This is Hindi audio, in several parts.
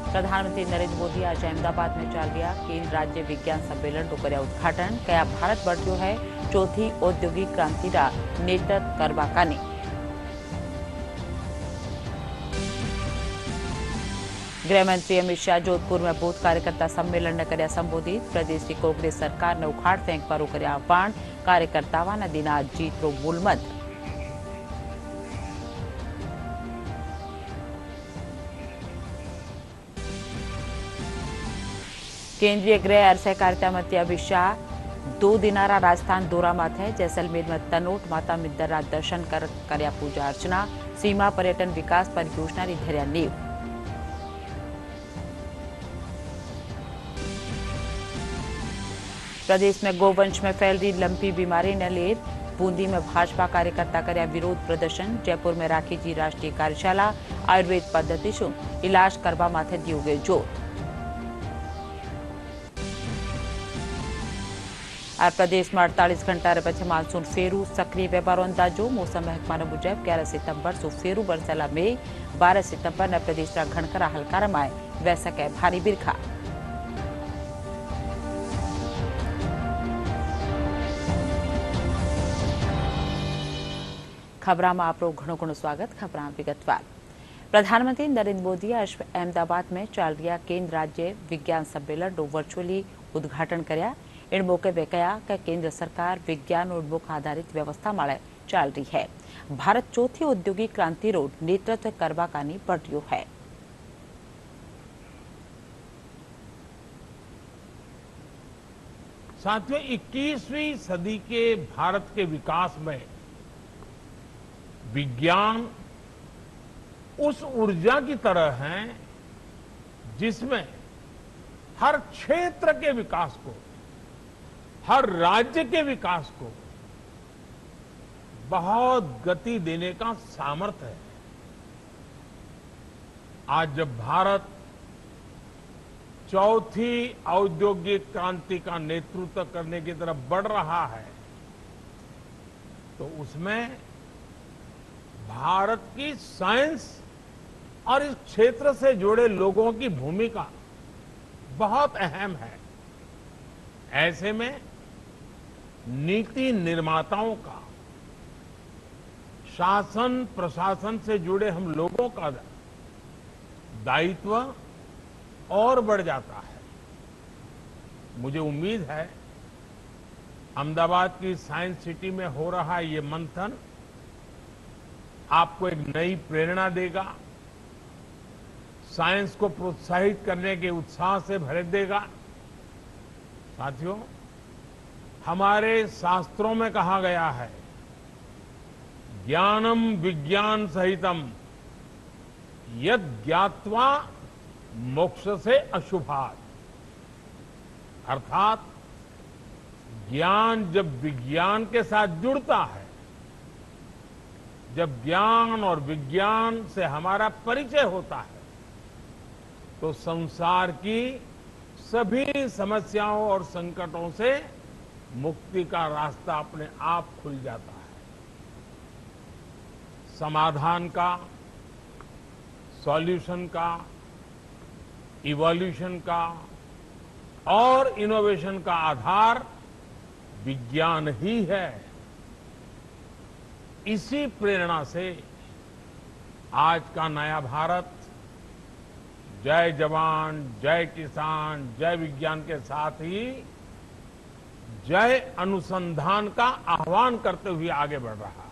प्रधानमंत्री नरेंद्र मोदी आज अहमदाबाद में चाल रहा केन्द्र राज्य विज्ञान सम्मेलन कर्या उद्घाटन कया भारत बढ़्यो है चौथी औद्योगिक क्रांति नेतृत्व करवा काने। गृहमंत्री अमित शाह जोधपुर में बूथ कार्यकर्ता सम्मेलन ने कर्या संबोधित। प्रदेश की कांग्रेस सरकार ने उखाड़ फेंक पर कर्या आह्वान। कार्यकर्ताओं दिन जीतरो मूलमंत्र। केंद्रीय गृह और सहकारिता मंत्री अमित शाह 2 दिनारा राजस्थान दौरा में थे। जैसलमेर में तनोट माता मिंदरा दर्शन कर्या पूजा अर्चना। सीमा पर्यटन विकास परियोजना की धर्या नींव। प्रदेश में गोवंश में फैल रही लंपी बीमारी ने लेर। बूंदी में भाजपा कार्यकर्ता कर्या विरोध प्रदर्शन। जयपुर में राखी जी राष्ट्रीय कार्यशाला। आयुर्वेद पद्धति शू इलाज करवा माथे दियो गयो जोर। और प्रदेश में 48 घंटा पछी मानसून फेरू सक्रिय व्यवहार अंदाजो। मौसम महकमा मुजब 11 सितंबर सु फेरू बरसेला में 12 सितंबर ने प्रदेश घणखरा हल्का रमाय वह सके भारी बिरखा। खबरा में आपरो घणो स्वागत। खबरा विगतवार। प्रधानमंत्री नरेंद्र मोदी आज अहमदाबाद में चाल रहा केंद्र राज्य विज्ञान सम्मेलन वर्चुअली उद्घाटन कर्या। इन मौके वे कहा कि केंद्र सरकार विज्ञान और उन्मुख आधारित व्यवस्था माळे चाल रही है। भारत चौथी औद्योगिक क्रांति रो नेतृत्व करवा कानी बढ़ियो है। साथियों, 21वीं सदी के भारत के विकास में विज्ञान उस ऊर्जा की तरह है जिसमें हर क्षेत्र के विकास को, हर राज्य के विकास को बहुत गति देने का सामर्थ्य है। आज जब भारत चौथी औद्योगिक क्रांति का नेतृत्व करने की तरफ बढ़ रहा है तो उसमें भारत की साइंस और इस क्षेत्र से जुड़े लोगों की भूमिका बहुत अहम है। ऐसे में नीति निर्माताओं का, शासन प्रशासन से जुड़े हम लोगों का दायित्व और बढ़ जाता है। मुझे उम्मीद है अहमदाबाद की साइंस सिटी में हो रहा ये मंथन आपको एक नई प्रेरणा देगा, साइंस को प्रोत्साहित करने के उत्साह से भर देगा। साथियों, हमारे शास्त्रों में कहा गया है, ज्ञानम विज्ञान सहितम यद ज्ञात्वा मोक्ष से अशुभात्। अर्थात ज्ञान जब विज्ञान के साथ जुड़ता है, जब ज्ञान और विज्ञान से हमारा परिचय होता है तो संसार की सभी समस्याओं और संकटों से मुक्ति का रास्ता अपने आप खुल जाता है। समाधान का, सॉल्यूशन का, इवोल्यूशन का और इनोवेशन का आधार विज्ञान ही है। इसी प्रेरणा से आज का नया भारत जय जवान, जय किसान, जय विज्ञान के साथ ही जय अनुसंधान का आह्वान करते हुए आगे बढ़ रहा है।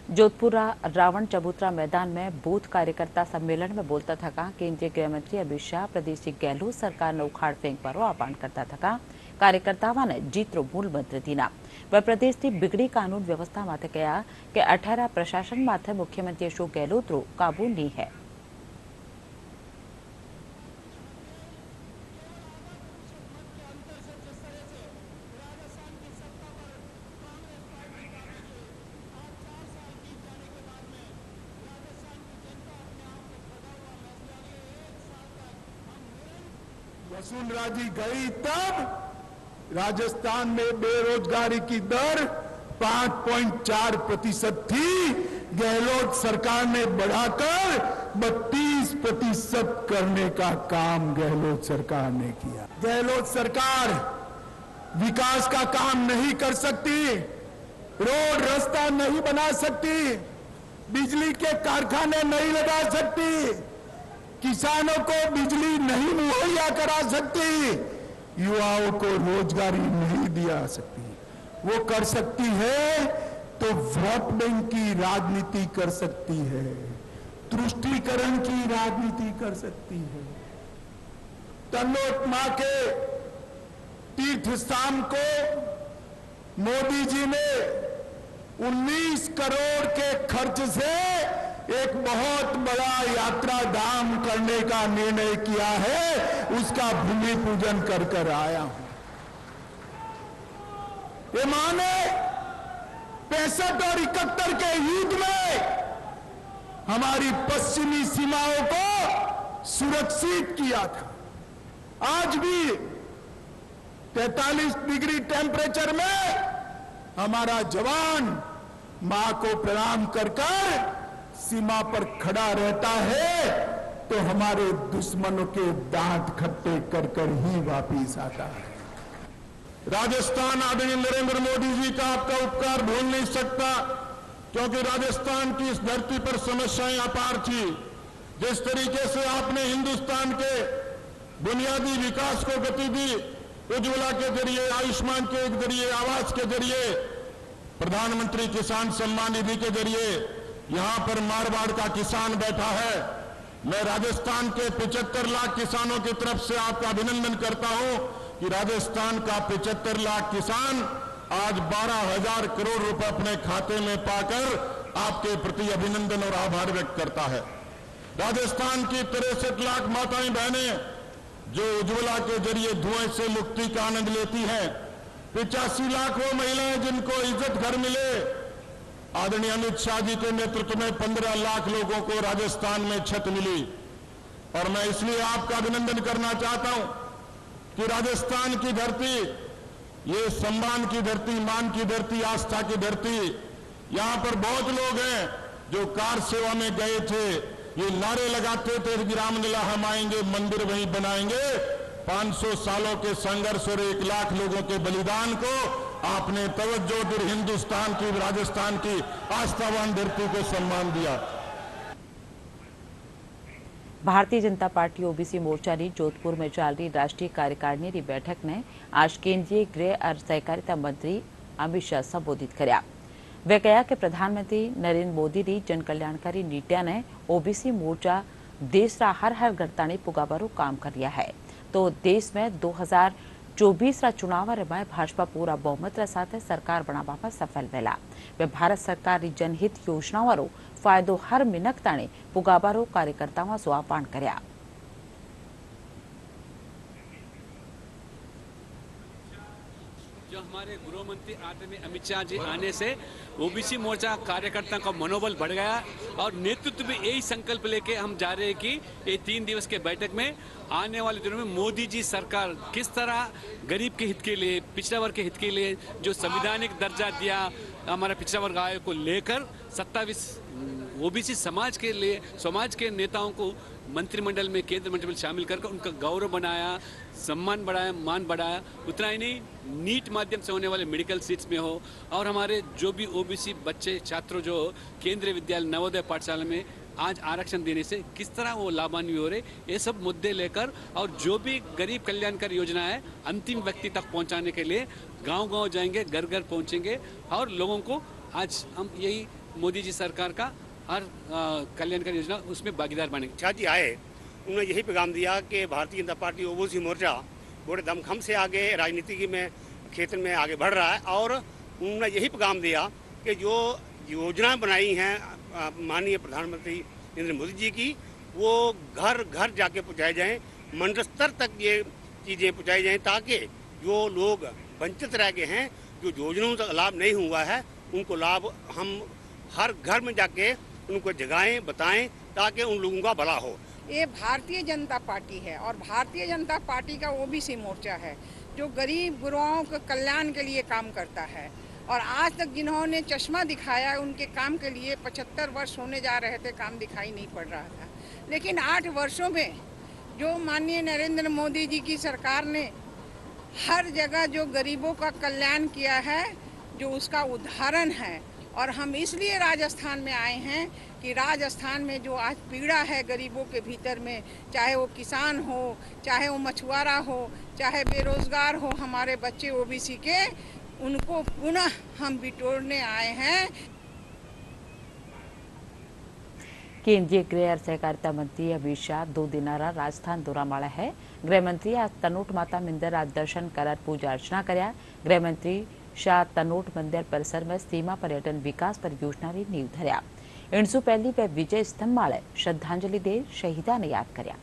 जोधपुर रावण चबूतरा मैदान में बूथ कार्यकर्ता सम्मेलन में बोलता था केंद्रीय गृह मंत्री अमित शाह प्रदेश की गहलोत सरकार ने उखाड़ फेंक पर आह्वान करता था। कार्यकर्ताओं ने जीतरो मूल मंत्र दीना। वह प्रदेश की बिगड़ी कानून व्यवस्था माथे कहा कि 18 प्रशासन माथे मुख्यमंत्री अशोक गहलोत रो काबू नहीं है। वसुंधरा जी गई तब राजस्थान में बेरोजगारी की दर 5.4% थी। गहलोत सरकार ने बढ़ाकर 32% करने का काम गहलोत सरकार ने किया। गहलोत सरकार विकास का काम नहीं कर सकती, रोड रास्ता नहीं बना सकती, बिजली के कारखाने नहीं लगा सकती, किसानों को बिजली नहीं मुहैया करा सकती, युवाओं को रोजगारी नहीं दिया सकती। वो कर सकती है तो वोट बैंक की राजनीति कर सकती है, तुष्टीकरण की राजनीति कर सकती है। तन्नोट मां के तीर्थ स्थान को मोदी जी ने 19 करोड़ के खर्च से एक बहुत बड़ा यात्रा धाम करने का निर्णय किया है, उसका भूमि पूजन कर आया हूं। ये माने 65 और 71 के युद्ध में हमारी पश्चिमी सीमाओं को सुरक्षित किया था। आज भी 43 डिग्री टेम्परेचर में हमारा जवान मां को प्रणाम कर सीमा पर खड़ा रहता है, तो हमारे दुश्मनों के दांत खट्टे कर ही वापिस आता है। राजस्थान आदरणीय नरेंद्र मोदी जी का आपका उपकार भूल नहीं सकता, क्योंकि राजस्थान की इस धरती पर समस्याएं अपार थी। जिस तरीके से आपने हिंदुस्तान के बुनियादी विकास को गति दी, उज्ज्वला के जरिए, आयुष्मान के जरिए, आवास के जरिए, प्रधानमंत्री किसान सम्मान निधि के जरिए, यहां पर मारवाड़ का किसान बैठा है। मैं राजस्थान के 75 लाख किसानों की तरफ से आपका अभिनंदन करता हूं कि राजस्थान का 75 लाख किसान आज 12,000 करोड़ रुपए अपने खाते में पाकर आपके प्रति अभिनंदन और आभार व्यक्त करता है। राजस्थान की 63 लाख माताएं बहनें जो उज्ज्वला के जरिए धुएं से मुक्ति का आनंद लेती हैं, 85 लाख वो महिलाएं जिनको इज्जत घर मिले। आदरणीय अमित शाह जी के नेतृत्व में 15 लाख लोगों को राजस्थान में छत मिली। और मैं इसलिए आपका अभिनंदन करना चाहता हूं कि राजस्थान की धरती, ये सम्मान की धरती, मान की धरती, आस्था की धरती, यहां पर बहुत लोग हैं जो कार सेवा में गए थे, ये नारे लगाते थे कि रामलला हम आएंगे, मंदिर वहीं बनाएंगे। 500 सालों के संघर्ष और 1 लाख लोगों के बलिदान को आपने तवज्जो दी, हिंदुस्तान की, राजस्थान की आस्थावान धरती को सम्मान दिया। भारतीय जनता पार्टी ओबीसी मोर्चा ने जोधपुर में चल रही राष्ट्रीय कार्यकारिणी की बैठक ने आज केंद्रीय गृह और सहकारिता मंत्री अमित शाह संबोधित કર્યા। वे कहा कि प्रधानमंत्री नरेंद्र मोदी की जन कल्याणकारी नीतियां ने ओबीसी मोर्चा देश रा हर गणताणी पुगाबारो काम कर रहा है। तो देश में 2024 चुनाव में भाजपा पूरा बहुमत साथ सरकार बनावा में सफल वेला। वे भारत सरकार की जनहित योजनाओं फायदो हर मिनक ताणे पुगाबारो कार्यकर्ताओं सो आह्वान कर्या। जो हमारे गृह मंत्री आदरणीय अमित शाह जी आने से ओबीसी मोर्चा कार्यकर्ताओं का मनोबल बढ़ गया और नेतृत्व भी यही संकल्प लेके हम जा रहे हैं कि ये 3 दिवस के बैठक में आने वाले दिनों में मोदी जी सरकार किस तरह गरीब के हित के लिए, पिछड़ा वर्ग के हित के लिए जो संवैधानिक दर्जा दिया हमारे पिछड़ा वर्ग आयोग को लेकर 27 ओबीसी समाज के लिए, समाज के नेताओं को मंत्रिमंडल में, केंद्र मंत्रिमंडल में शामिल करके उनका गौरव बनाया, सम्मान बढ़ाया, मान बढ़ाया। उतना ही नहीं, नीट माध्यम से होने वाले मेडिकल सीट्स में हो और हमारे जो भी ओबीसी बच्चे छात्र जो केंद्रीय विद्यालय नवोदय पाठशाला में आज आरक्षण देने से किस तरह वो लाभान्वित हो रहे, ये सब मुद्दे लेकर और जो भी गरीब कल्याणकारी योजना है अंतिम व्यक्ति तक पहुंचाने के लिए गांव-गांव जाएंगे, घर-घर पहुंचेंगे और लोगों को आज हम यही मोदी जी सरकार का हर कल्याणकारी योजना उसमें भागीदार बनेंगे। शाह जी आए, उन्होंने यही पैगाम दिया कि भारतीय जनता पार्टी ओबीसी मोर्चा बड़े दमखम से आगे राजनीति में क्षेत्र में आगे बढ़ रहा है और उन्होंने यही पैगाम दिया कि जो योजनाएं बनाई हैं माननीय प्रधानमंत्री नरेंद्र मोदी जी की, वो घर घर जाके पहुँचाई जाएं, मंडल स्तर तक ये चीज़ें पहुँचाई जाएं ताकि जो लोग वंचित रह गए हैं, जो योजनाओं का लाभ नहीं हुआ है, उनको लाभ हम हर घर में जाके उनको जगाएं, बताएं ताकि उन लोगों का भला हो। ये भारतीय जनता पार्टी है और भारतीय जनता पार्टी का ओबीसी मोर्चा है जो गरीब गुरुओं के कल्याण के लिए काम करता है और आज तक जिन्होंने चश्मा दिखाया उनके काम के लिए 75 वर्ष होने जा रहे थे, काम दिखाई नहीं पड़ रहा था। लेकिन 8 वर्षों में जो माननीय नरेंद्र मोदी जी की सरकार ने हर जगह जो गरीबों का कल्याण किया है, जो उसका उदाहरण है। और हम इसलिए राजस्थान में आए हैं कि राजस्थान में जो आज पीड़ा है गरीबों के भीतर में, चाहे वो किसान हो, चाहे वो मछुआरा हो, चाहे बेरोजगार हो, हमारे बच्चे ओबीसी के, उनको पुनः हम बिटोरने आए हैं। केंद्रीय गृह और सहकारिता मंत्री अमित शाह 2 दिनारा राजस्थान दौरा माड़ा है। गृहमंत्री आज तनोट माता मंदिर आज दर्शन कर पूजा अर्चना कर्या। गृहमंत्री शाह तनोट मंदिर परिसर में सीमा पर्यटन विकास परियोजना की नींव धर्या। इनसु पहली पे विजय स्तंभ माळे श्रद्धांजलि दे शहीदा ने याद कर्या।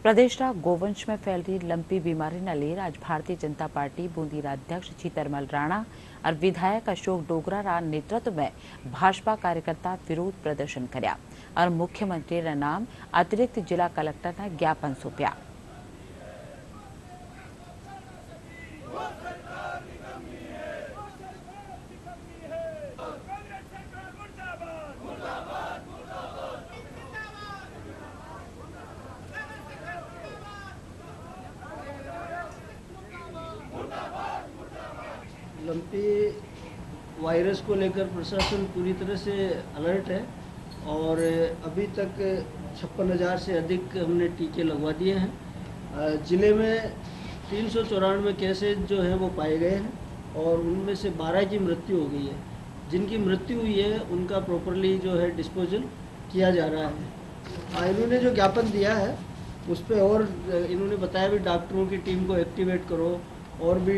प्रदेशना गोवंश में फैल रही लंपी बीमारी न लेर आज भारतीय जनता पार्टी बूंदी अध्यक्ष जीतरमल राणा और विधायक अशोक डोगरा नेतृत्व में भाजपा कार्यकर्ता विरोध प्रदर्शन कर्या और मुख्यमंत्री नाम अतिरिक्त जिला कलेक्टर ने ज्ञापन सौंप्या। लंपी वायरस को लेकर प्रशासन पूरी तरह से अलर्ट है और अभी तक 56,000 से अधिक हमने टीके लगवा दिए हैं। ज़िले में 394 केसेज जो हैं वो पाए गए हैं और उनमें से 12 की मृत्यु हो गई है। जिनकी मृत्यु हुई है उनका प्रॉपरली जो है डिस्पोजल किया जा रहा है। इन्होंने जो ज्ञापन दिया है उस पर और इन्होंने बताया भी डॉक्टरों की टीम को एक्टिवेट करो और भी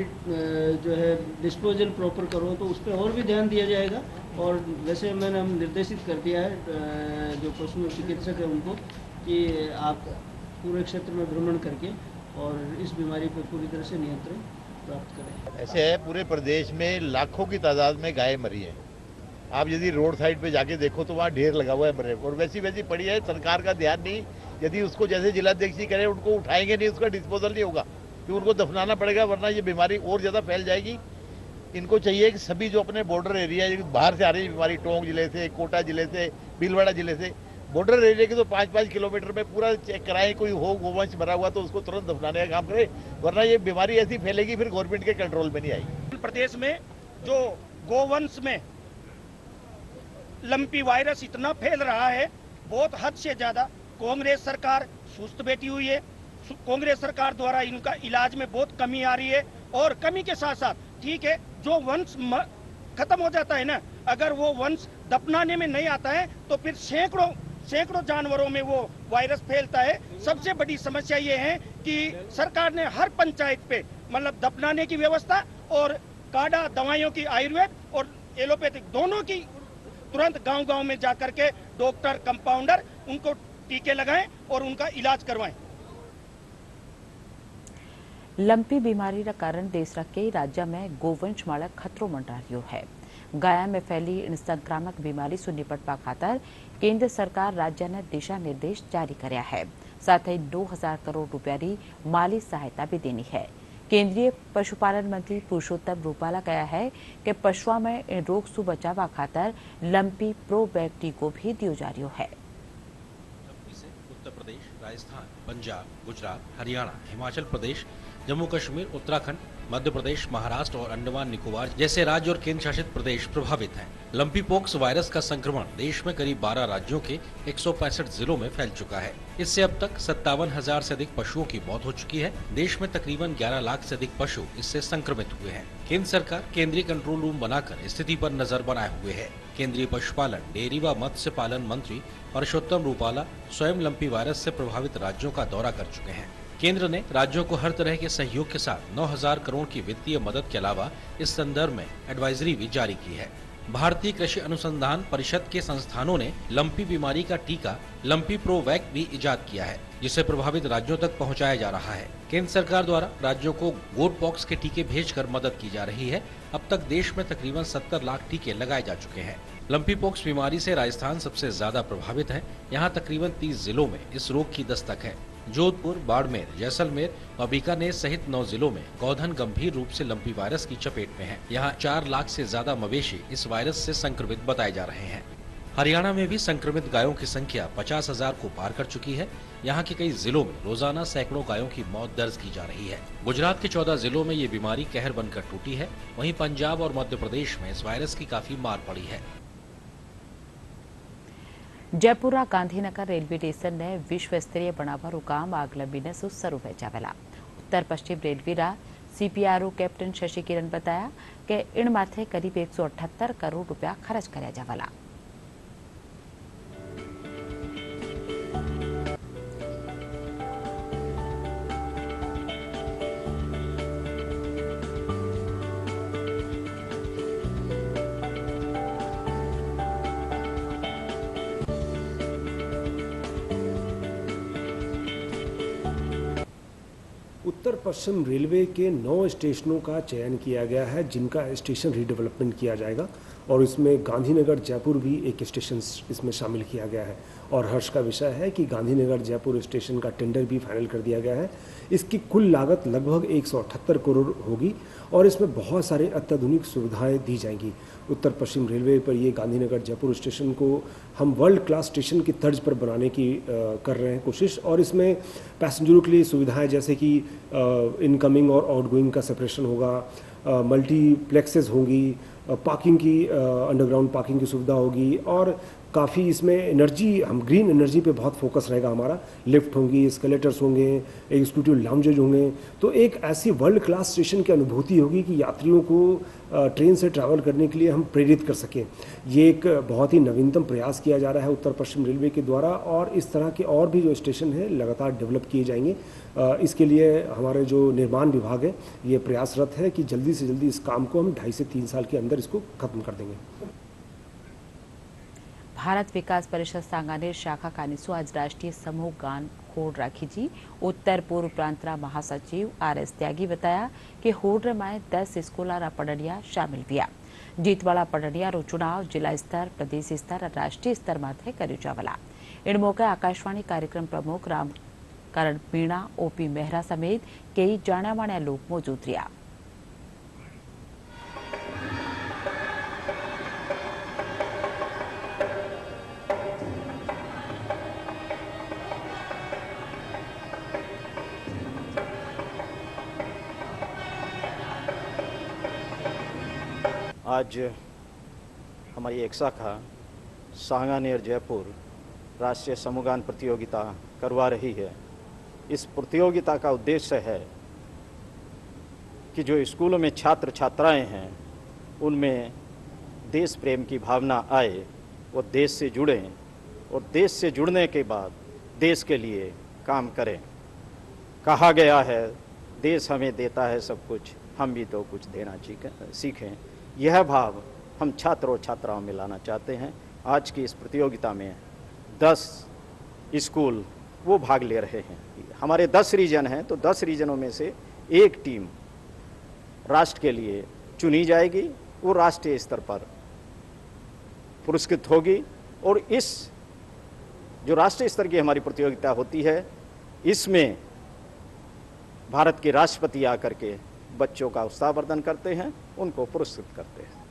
जो है डिस्पोजल प्रॉपर करो, तो उस पर और भी ध्यान दिया जाएगा। और वैसे मैंने हम निर्देशित कर दिया है जो पशु चिकित्सक है उनको कि आप पूरे क्षेत्र में भ्रमण करके और इस बीमारी पर पूरी तरह से नियंत्रण प्राप्त करें। ऐसे है पूरे प्रदेश में लाखों की तादाद में गाय मरी है। आप यदि रोड साइड पे जाके देखो तो वहाँ ढेर लगा हुआ है मरे और वैसी पड़ी है। सरकार का ध्यान नहीं, यदि उसको जैसे जिलाध्यक्ष जी करे उनको उठाएंगे नहीं, उसका डिस्पोजल नहीं होगा, फिर उनको दफनाना पड़ेगा, वरना ये बीमारी और ज़्यादा फैल जाएगी। इनको चाहिए कि सभी जो अपने बॉर्डर एरिया बाहर से आ रही बीमारी, टोंक जिले से, कोटा जिले से, भीलवाड़ा जिले से, बॉर्डर एरिया के तो 5-5 किलोमीटर में पूरा चेक कराएं, कोई हो गोवंश मरा हुआ तो उसको तुरंत दफनाने का काम करे, वरना ये बीमारी ऐसी फैलेगी फिर गवर्नमेंट के कंट्रोल में नहीं आएगी। प्रदेश में जो गोवंश में लंपी वायरस इतना फैल रहा है, बहुत हद से ज्यादा कांग्रेस सरकार सुस्त बैठी हुई है। कांग्रेस सरकार द्वारा इनका इलाज में बहुत कमी आ रही है और कमी के साथ साथ ठीक है जो वंश खत्म हो जाता है ना, अगर वो वंश दफनाने में नहीं आता है तो फिर सैकड़ों जानवरों में वो वायरस फैलता है। सबसे बड़ी समस्या ये है कि सरकार ने हर पंचायत पे मतलब दफनाने की व्यवस्था और काढ़ा दवाइयों की आयुर्वेद और एलोपैथिक दोनों की तुरंत गांव-गांव में जाकर के डॉक्टर कंपाउंडर उनको टीके लगाएं और उनका इलाज करवाएं। लंपी बीमारी का कारण देश का कई राज्य में गोवंश माड़ा खतरो मंडरा रह्यो है। गाया में फैली इन संक्रामक बीमारी से निपटवा खातर केंद्र सरकार राज्य ने दिशा निर्देश जारी कर्या है। साथ ही 9,000 करोड़ रुपया माली सहायता भी देनी है। केंद्रीय पशुपालन मंत्री पुरुषोत्तम रूपाला कहा है कि पशुओं में इन रोग से बचाव खातर लंपी प्रो बैक टीको भी दियो जा रही है। उत्तर प्रदेश, राजस्थान, पंजाब, गुजरात, हरियाणा, हिमाचल प्रदेश, जम्मू कश्मीर, उत्तराखंड, मध्य प्रदेश, महाराष्ट्र और अंडमान निकोबार जैसे राज्य और केंद्र शासित प्रदेश प्रभावित हैं। लंपी पॉक्स वायरस का संक्रमण देश में करीब 12 राज्यों के 165 जिलों में फैल चुका है। इससे अब तक 57,000 से अधिक पशुओं की मौत हो चुकी है। देश में तकरीबन 11 लाख से अधिक पशु इससे संक्रमित हुए हैं। केंद्र सरकार केंद्रीय कंट्रोल रूम बनाकर स्थिति पर नजर बनाए हुए है। केंद्रीय पशुपालन, डेयरी व मत्स्य पालन मंत्री पुरुषोत्तम रूपाला स्वयं लंपी वायरस से प्रभावित राज्यों का दौरा कर चुके हैं। केंद्र ने राज्यों को हर तरह के सहयोग के साथ 9,000 करोड़ की वित्तीय मदद के अलावा इस संदर्भ में एडवाइजरी भी जारी की है। भारतीय कृषि अनुसंधान परिषद के संस्थानों ने लंपी बीमारी का टीका लंपी प्रो वैक भी इजाद किया है, जिसे प्रभावित राज्यों तक पहुंचाया जा रहा है। केंद्र सरकार द्वारा राज्यों को गोट पॉक्स के टीके भेजकर मदद की जा रही है। अब तक देश में तकरीबन 70 लाख टीके लगाए जा चुके हैं। लंपी पॉक्स बीमारी से राजस्थान सबसे ज्यादा प्रभावित है। यहाँ तकरीबन 30 जिलों में इस रोग की दस्तक है। जोधपुर, बाड़मेर, जैसलमेर और बीकानेर सहित 9 जिलों में गौधन गंभीर रूप से लंपी वायरस की चपेट में है। यहाँ 4 लाख से ज्यादा मवेशी इस वायरस से संक्रमित बताए जा रहे हैं। हरियाणा में भी संक्रमित गायों की संख्या 50,000 को पार कर चुकी है। यहाँ के कई जिलों में रोजाना सैकड़ों गायों की मौत दर्ज की जा रही है। गुजरात के 14 जिलों में ये बीमारी कहर बनकर टूटी है। वहीं पंजाब और मध्य प्रदेश में इस वायरस की काफी मार पड़ी है। जयपुरा गांधीनगर रेलवे स्टेशन ने विश्व स्तरीय बनावવાનું કામ આગલા મહિને શરૂ વેચાવેલા। उत्तर पश्चिम रेलवे CPRO कैप्टन शशि किरण बताया कि इन माथे करीब 178 करोड़ रुपया खर्च कर्या जावाला। उत्तर पश्चिम रेलवे के 9 स्टेशनों का चयन किया गया है, जिनका स्टेशन रीडेवलपमेंट किया जाएगा और इसमें गांधीनगर जयपुर भी एक स्टेशन इसमें शामिल किया गया है। और हर्ष का विषय है कि गांधीनगर जयपुर स्टेशन का टेंडर भी फाइनल कर दिया गया है। इसकी कुल लागत लगभग 178 करोड़ होगी और इसमें बहुत सारे अत्याधुनिक सुविधाएं दी जाएंगी। उत्तर पश्चिम रेलवे पर ये गांधीनगर जयपुर स्टेशन को हम वर्ल्ड क्लास स्टेशन की तर्ज पर बनाने की कर रहे हैं कोशिश। और इसमें पैसेंजरों के लिए सुविधाएं जैसे कि इनकमिंग और आउटगोइंग का सेपरेशन होगा, मल्टीप्लेक्सेस होंगी, पार्किंग की अंडरग्राउंड पार्किंग की सुविधा होगी और काफ़ी इसमें एनर्जी, हम ग्रीन एनर्जी पे बहुत फोकस रहेगा हमारा। लिफ्ट होंगी, एस्केलेटर्स होंगे, एग्जीक्यूटिव लाउंजेज होंगे। तो एक ऐसी वर्ल्ड क्लास स्टेशन की अनुभूति होगी कि यात्रियों को ट्रेन से ट्रैवल करने के लिए हम प्रेरित कर सकें। ये एक बहुत ही नवीनतम प्रयास किया जा रहा है उत्तर पश्चिम रेलवे के द्वारा और इस तरह के और भी जो स्टेशन है लगातार डेवलप किए जाएंगे। इसके लिए हमारे जो निर्माण विभाग है ये प्रयासरत है कि जल्दी से जल्दी इस काम को हम 2.5 से 3 साल के अंदर इसको खत्म कर देंगे। भारत विकास परिषद सांगानेर शाखा कानिसु आज राष्ट्रीय समूह गान होड़ राखी जी। उत्तर पूर्व प्रांतरा महासचिव RS त्यागी बताया कि होड़ में 10 स्कूल पढ़िया शामिल हुआ। जीतवाड़ा पढ़िया चुनाव जिला स्तर, प्रदेश स्तर और राष्ट्रीय स्तर माथे कर्यु जावला। इन मौके आकाशवाणी कार्यक्रम प्रमुख रामकरण मीणा, OP मेहरा समेत कई जाण्या माण्या लोग मौजूद रहा। आज हमारी एक शाखा सांगानेर जयपुर राष्ट्रीय समूहगान प्रतियोगिता करवा रही है। इस प्रतियोगिता का उद्देश्य है कि जो स्कूलों में छात्र छात्राएं हैं उनमें देश प्रेम की भावना आए, वो देश से जुड़ें और देश से जुड़ने के बाद देश के लिए काम करें। कहा गया है देश हमें देता है सब कुछ, हम भी तो कुछ देना सीखें। यह भाव हम छात्र और छात्राओं में लाना चाहते हैं। आज की इस प्रतियोगिता में 10 स्कूल वो भाग ले रहे हैं। हमारे 10 रीजन हैं, तो 10 रीजनों में से एक टीम राष्ट्र के लिए चुनी जाएगी, वो राष्ट्रीय स्तर पर पुरस्कृत होगी। और इस जो राष्ट्रीय स्तर की हमारी प्रतियोगिता होती है इसमें भारत के राष्ट्रपति आकर के बच्चों का उत्साहवर्धन करते हैं, उनको पुरस्कृत करते हैं।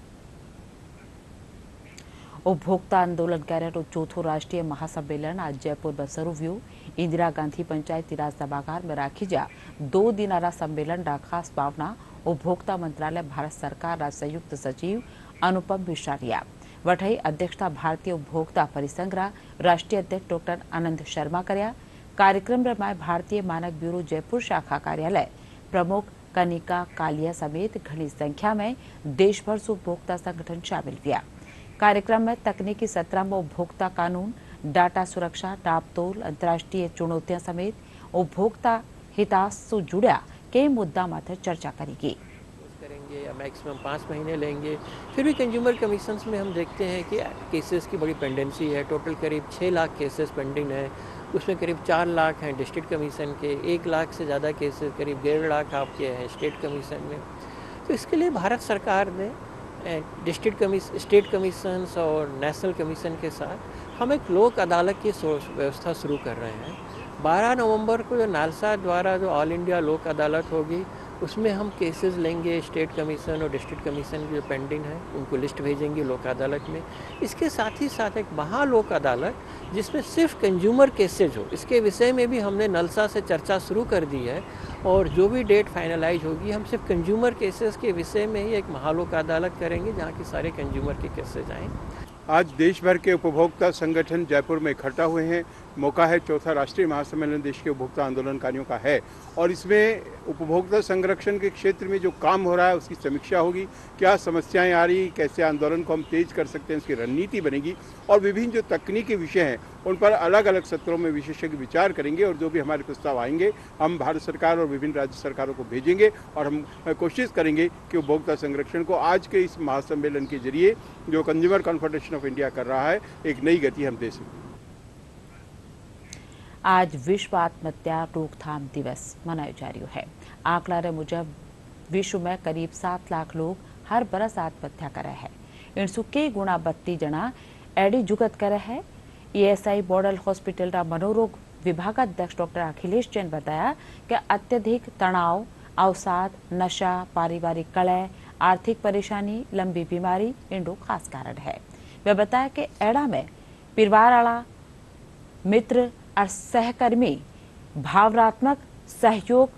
उपभोक्ता आंदोलनकारों चौथो राष्ट्रीय महासम्मेलन आज जयपुर में शुरू हुयो। इंदिरा गांधी पंचायती राज सभागार में राखी जा 2 दिनारा सम्मेलन रा खास भावना उपभोक्ता मंत्रालय भारत सरकार रा संयुक्त सचिव अनुपम मिश्रा रिया। वठई अध्यक्षता भारतीय उपभोक्ता परिसंघ रा राष्ट्रीय अध्यक्ष डॉक्टर आनंद शर्मा कर्या। कार्यक्रम में भारतीय मानक ब्यूरो जयपुर शाखा कार्यालय प्रमुख कनिका कालिया समेत घनी संख्या में देश भर से उपभोक्ता संगठन शामिल हुआ। कार्यक्रम में तकनीकी सत्र में उपभोक्ता कानून, डाटा सुरक्षा, नापतोल, अंतर्राष्ट्रीय चुनौतियां समेत उपभोक्ता हितास से जुड़ा कई मुद्दा मात्र चर्चा करेगी। करेंगे या मैक्सिमम 5 महीने लेंगे। फिर भी कंज्यूमर कमीशंस में हम देखते हैं कि केसेस की बड़ी पेंडेंसी है। टोटल करीब 6 लाख केसेस पेंडिंग है, उसमें करीब 4 लाख हैं डिस्ट्रिक्ट कमीशन के, 1 लाख से ज़्यादा केसेस करीब 1.5 लाख आपके हैं स्टेट कमीशन में। तो इसके लिए भारत सरकार ने स्टेट कमीशंस और नेशनल कमीशन के साथ हम एक लोक अदालत की व्यवस्था शुरू कर रहे हैं। 12 नवंबर को जो नालसा द्वारा जो ऑल इंडिया लोक अदालत होगी, उसमें हम केसेस लेंगे स्टेट कमीशन और डिस्ट्रिक्ट कमीशन की जो पेंडिंग है उनको लिस्ट भेजेंगे लोक अदालत में। इसके साथ ही साथ एक महालोक अदालत जिसमें सिर्फ कंज्यूमर केसेज हो, इसके विषय में भी हमने नलसा से चर्चा शुरू कर दी है। और जो भी डेट फाइनलाइज होगी, हम सिर्फ कंज्यूमर केसेस के विषय में ही एक महालोक अदालत करेंगे जहाँ की सारे कंज्यूमर के केसेज आएँ। आज देश भर के उपभोक्ता संगठन जयपुर में इकट्ठा हुए हैं। मौका है चौथा राष्ट्रीय महासम्मेलन देश के उपभोक्ता आंदोलनकारियों का है और इसमें उपभोक्ता संरक्षण के क्षेत्र में जो काम हो रहा है उसकी समीक्षा होगी। क्या समस्याएं आ रही, कैसे आंदोलन को हम तेज कर सकते हैं, उसकी रणनीति बनेगी और विभिन्न जो तकनीकी विषय हैं उन पर अलग अलग सत्रों में विशेषज्ञ विचार करेंगे और जो भी हमारे प्रस्ताव आएंगे हम भारत सरकार और विभिन्न राज्य सरकारों को भेजेंगे और हम कोशिश करेंगे कि उपभोक्ता संरक्षण को आज के इस महासम्मेलन के जरिए जो कंज्यूमर कॉन्फेडरेशन ऑफ इंडिया कर रहा है एक नई गति हम दे सकें। आज विश्व आत्महत्या रोकथाम दिवस मनायो जा रही है। आंकड़ा मुजब विश्व में करीब 7 लाख लोग हर बरस आत्महत्या करे है। 1 गुणा 32 जना एडी जुगत करे है। ESI मॉडल हॉस्पिटल का मनोरोग विभाग अध्यक्ष डॉक्टर अखिलेश जैन बताया कि अत्यधिक तनाव, अवसाद, नशा, पारिवारिक कलह, आर्थिक परेशानी, लंबी बीमारी इनको खास कारण है। वे बताया कि एड़ा में परिवार वाला, मित्र और सहकर्मी भावनात्मक सहयोग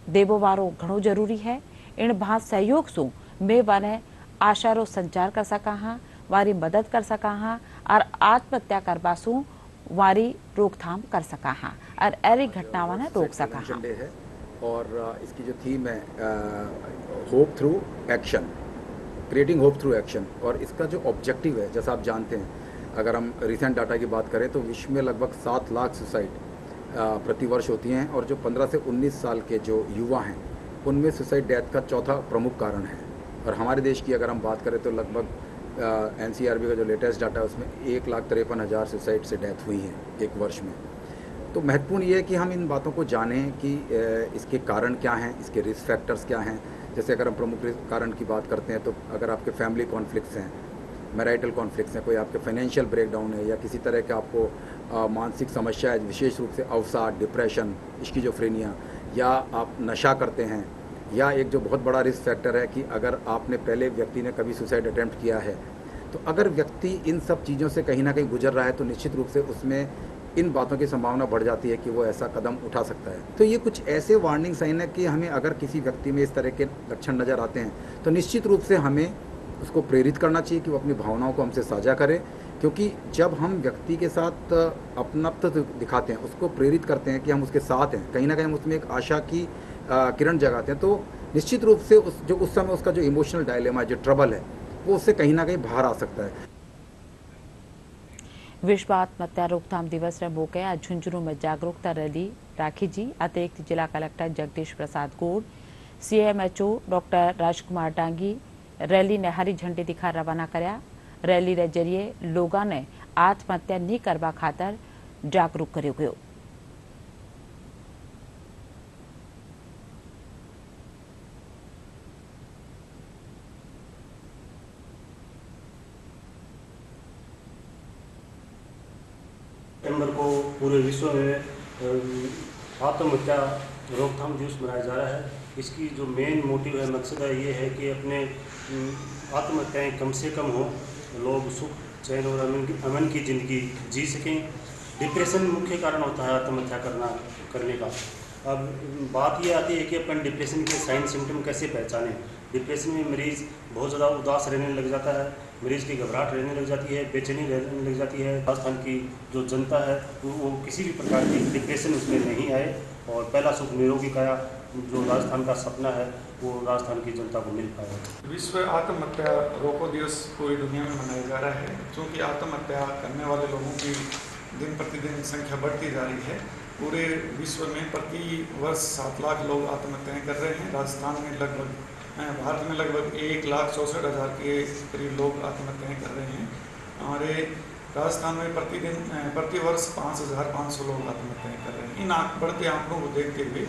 देवो वारो घणो जरूरी है। इन भात सहयोग सु मैं वाने आशारो संचार कर सका हाँ, वारी मदद कर सका हाँ और आत्महत्या करवा सु वारी रोकथाम कर सका हाँ और ऐसी घटनाओं ने रोक सका हाँ। है और इसकी जो थीम है hope through action, creating hope through action. और इसका जो ऑब्जेक्टिव है, जैसा आप जानते हैं, अगर हम रिसेंट डाटा की बात करें तो विश्व में लगभग 7 लाख सुसाइड प्रति वर्ष होती हैं और जो 15 से 19 साल के जो युवा हैं उनमें सुसाइड डेथ का चौथा प्रमुख कारण है। और हमारे देश की अगर हम बात करें तो लगभग NCRB का जो लेटेस्ट डाटा है उसमें 1,53,000 सुसाइड से डेथ हुई है एक वर्ष में। तो महत्वपूर्ण ये है कि हम इन बातों को जानें कि इसके कारण क्या हैं, इसके रिस्क फैक्टर्स क्या हैं। जैसे अगर हम प्रमुख कारण की बात करते हैं तो अगर आपके फैमिली कॉन्फ्लिक्ट्स हैं, मैरिटल कॉन्फ्लिक्ट्स हैं, कोई आपके फाइनेंशियल ब्रेकडाउन है या किसी तरह का आपको मानसिक समस्या है, विशेष रूप से अवसाद, डिप्रेशन, स्किज़ोफ्रेनिया, या आप नशा करते हैं, या एक जो बहुत बड़ा रिस्क फैक्टर है कि अगर आपने पहले व्यक्ति ने कभी सुसाइड अटेम्प्ट किया है, तो अगर व्यक्ति इन सब चीज़ों से कहीं ना कहीं गुजर रहा है तो निश्चित रूप से उसमें इन बातों की संभावना बढ़ जाती है कि वो ऐसा कदम उठा सकता है। तो ये कुछ ऐसे वार्निंग साइन है कि हमें अगर किसी व्यक्ति में इस तरह के लक्षण नज़र आते हैं तो निश्चित रूप से हमें उसको प्रेरित करना चाहिए कि वो अपनी भावनाओं को हमसे साझा करे, क्योंकि जब हम व्यक्ति के साथ अपनत्व दिखाते हैं, उसको प्रेरित करते हैं कि हम उसके साथ हैं, कहीं ना कहीं हम उसमें एक आशा की किरण जगाते हैं, तो निश्चित रूप से उस समय उसका जो इमोशनल डायलेमा, जो ट्रबल है, वो उससे कहीं ना कहीं बाहर आ सकता है। विश्व आत्महत्या रोकथाम दिवस रे मौके आज झुंझुनू में जागरूकता रैली राखी जी। अतिरिक्त जिला कलेक्टर जगदीश प्रसाद गोड़, CMHO डॉक्टर राजकुमार डांगी रैली ने हरी झंडी दिखा रवाना करया। रैली रे जरिए लोगों ने आत्महत्या नहीं करवा खातर जागरूक कर्यो गयो। सितंबर को पूरे विश्व में आत्महत्या रोकथाम दिवस मनाया जा रहा है। इसकी जो मेन मोटिव है, मकसद है, ये है कि अपने आत्महत्याएं कम से कम हो, लोग सुख चैन और अमन की ज़िंदगी जी सकें। डिप्रेशन मुख्य कारण होता है आत्महत्या करने का। अब बात ये आती है कि अपन डिप्रेशन के साइन सिम्टम कैसे पहचानें। डिप्रेशन में मरीज़ बहुत ज़्यादा उदास रहने लग जाता है, मरीज़ की घबराहट रहने लग जाती है, बेचैनी रहने लग जाती है। राजस्थान की जो जनता है वो किसी भी प्रकार की डिप्रेशन उसमें नहीं आए और पहला सुख निरोगी काया जो राजस्थान का सपना है वो राजस्थान की जनता को मिल पाएगा। विश्व आत्महत्या रोको दिवस पूरी दुनिया में मनाया जा रहा है, क्योंकि आत्महत्या करने वाले लोगों की दिन प्रतिदिन संख्या बढ़ती जा रही है। पूरे विश्व में प्रति वर्ष 7 लाख लोग आत्महत्याएं कर रहे हैं। राजस्थान में भारत में लगभग 1,64,000 के करीब लोग आत्महत्याएं कर रहे हैं। हमारे राजस्थान में प्रति वर्ष 5,500 लोग आत्महत्याएं कर रहे हैं। इन बढ़ते आंकड़ों को देखते हुए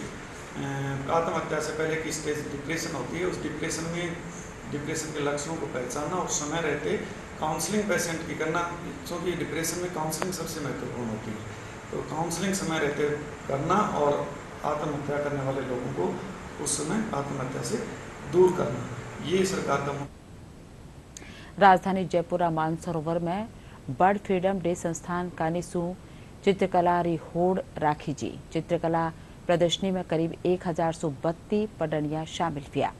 आत्महत्या से पहले की स्टेज डिप्रेशन होती है, उस डिप्रेशन के लक्षणों को पहचानना और समय रहते काउंसलिंग पेशेंट की करना, क्योंकि डिप्रेशन में काउंसलिंग सबसे महत्वपूर्ण होती है। तो काउंसलिंग समय रहते करना और आत्महत्या करने वाले लोगों को उस समय आत्महत्या से दूर करना, ये सरकार का। राजधानी जयपुर मानसरोवर में बर्ड फ्रीडम डे संस्थान कानिसू चित्रकला रिहोड़ राखी जी चित्रकला प्रदर्शनी में करीब 1032 पडनिया शामिल किया।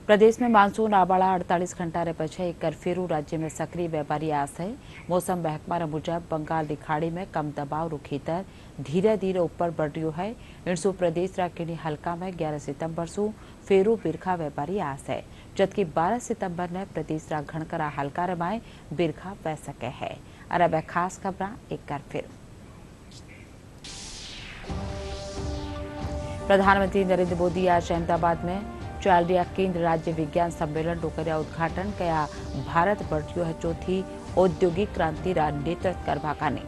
प्रदेश में मानसून आबाड़ा 48 घंटा रे पछे एक करफेरू राज्य में सक्रिय व्यापारी आस है। मौसम महकमा मुजब बंगाल की खाड़ी में कम दबाव रू खेतर धीरे धीरे ऊपर बढ़ रह्यो है। इनसू प्रदेश रा किन्ही हल्का में 11 सितंबर सु फेरू बिरखा व्यापारी आस है, जबकि 12 सितंबर ने प्रदेश रा घणकरा हल्का रे माए बिरखा पै सके है। और अब खास खबरां एक बार फिर। प्रधानमंत्री नरेंद्र मोदी आज अहमदाबाद में चाल रहा केंद्र राज्य विज्ञान सम्मेलन रो कर्या उद्घाटन कया। भारत बढ़ियो है चौथी औद्योगिक क्रांति रा नेतृत्व करवा काने।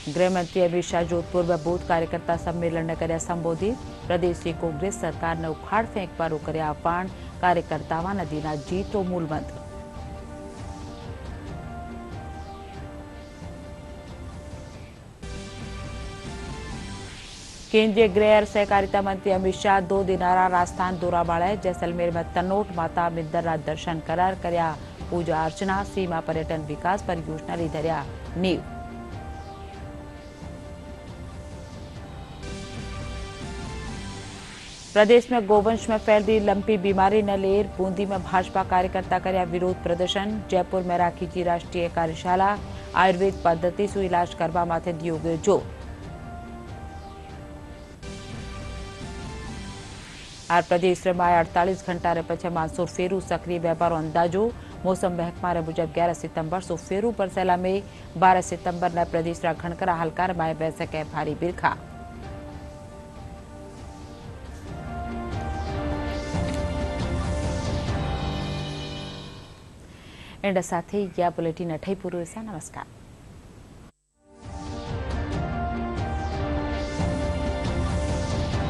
गृह मंत्री अमित शाह जोधपुर में बूथ कार्यकर्ता सम्मेलन ने कर्या संबोधित। प्रदेश की कांग्रेस सरकार ने उखाड़ फेंक पर कर्या आह्वान, कार्यकर्ताओं ने दीना जीत रो मूल मंत्र। केंद्रीय गृह और सहकारिता मंत्री अमित शाह 2 दिनारा राजस्थान दौरा बाळे। जैसलमेर में तनोट माता मिंदर दर्शन करार कर्या पूजा अर्चना। सीमा पर्यटन विकास परियोजना ली धर्या नींव। प्रदेश में गोवंश में फैल रही लंपी बीमारी न लेर। बूंदी में भाजपा कार्यकर्ता कर्या विरोध प्रदर्शन। जयपुर में राखी जी राष्ट्रीय कार्यशाला। आयुर्वेद पद्धति से इलाज करवा माथे दियो गयो जोर। और प्रदेश में 48 घंटा रे पछे मानसून फेरू सक्रिय व्यापारो अंदाजो। मौसम महकमा रे मुजब 11 सितंबर सो फेरू परसेला में 12 सितंबर ने प्रदेश रा घणकरा हल्का रे माए बह सके भारी बिरखा। एंड साथे या बुलेटिन अठई पूरो नमस्कार।